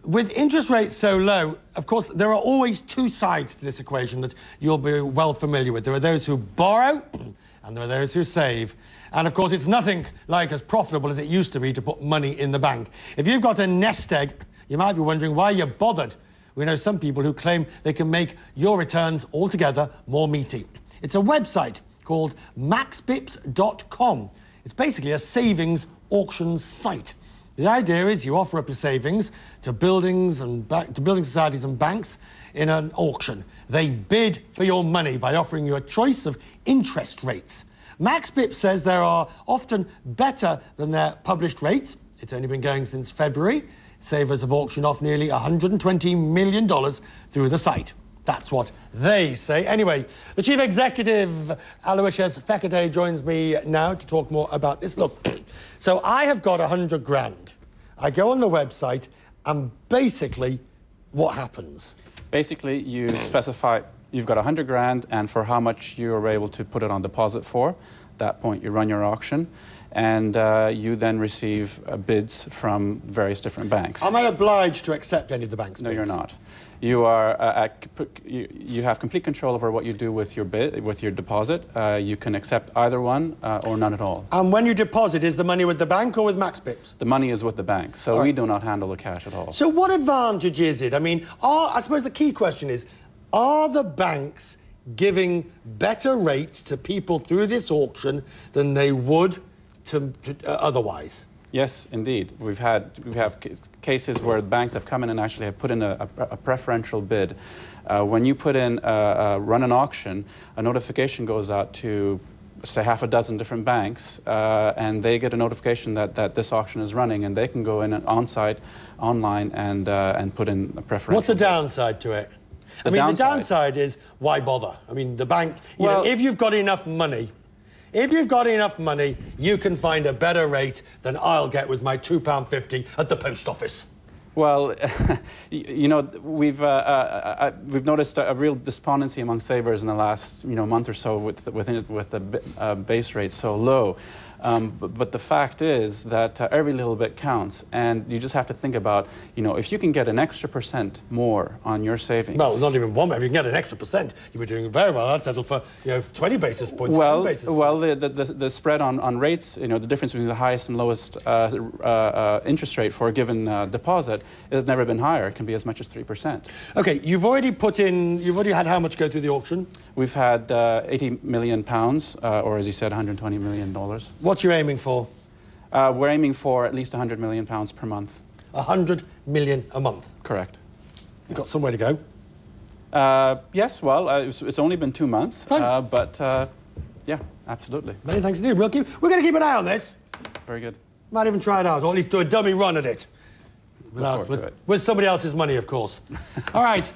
with interest rates so low, of course, there are always two sides to this equation that you'll be well familiar with. There are those who borrow, and there are those who save. And, of course, it's nothing like as profitable as it used to be to put money in the bank. If you've got a nest egg, you might be wondering why you're bothered. We know some people who claim they can make your returns altogether more meaty. It's a website called MaxBips.com. It's basically a savings auctions site. The idea is you offer up your savings to building societies and banks in an auction. They bid for your money by offering you a choice of interest rates. MaxBips says there are often better than their published rates. It's only been going since February. Savers have auctioned off nearly $120 million through the site. That's what they say. Anyway, the Chief Executive, Aloysius Fekete, joins me now to talk more about this. Look, so I have got 100 grand. I go on the website, and basically, what happens? Basically, you specify you've got 100 grand, and for how much you're able to put it on deposit for. At that point, you run your auction, and you then receive bids from various different banks. Am I obliged to accept any of the bank's bids? No, you're not. You are you have complete control over what you do with your bid, with your deposit. You can accept either one or none at all. And when you deposit, is the money with the bank or with MaxBips? The money is with the bank, so we do not handle the cash at all. So what advantage is it? I mean, I suppose the key question is, are the banks giving better rates to people through this auction than they would to otherwise? Yes, indeed. We have cases where banks have come in and actually have put in a preferential bid. When you put in run an auction, a notification goes out to, say, half a dozen different banks, and they get a notification that this auction is running, and they can go in on-site, online, and put in a preferential. What's the downside to it? The downside is, why bother? I mean, the bank, you know, if you've got enough money, you can find a better rate than I'll get with my £2.50 at the post office. Well, you know, we've noticed a real despondency among savers in the last month or so with the base rate so low. But the fact is that every little bit counts, and you just have to think about, if you can get an extra % more on your savings. Well, not even one. If you can get an extra %, you were doing very well. I'd settle for 20 basis points. Well, 10 basis points. The spread on rates, the difference between the highest and lowest interest rate for a given deposit has never been higher. It can be as much as 3%. Okay, you've already had how much go through the auction? We've had £80 million, or as you said, $120 million. What are you aiming for? We're aiming for at least £100 million per month. 100 million a month? Correct. You've got somewhere to go? Yes, well, it's only been 2 months, but yeah, absolutely. Many thanks indeed. We're going to keep an eye on this. Very good. Might even try it out, or at least do a dummy run at it. With With somebody else's money, of course. All right.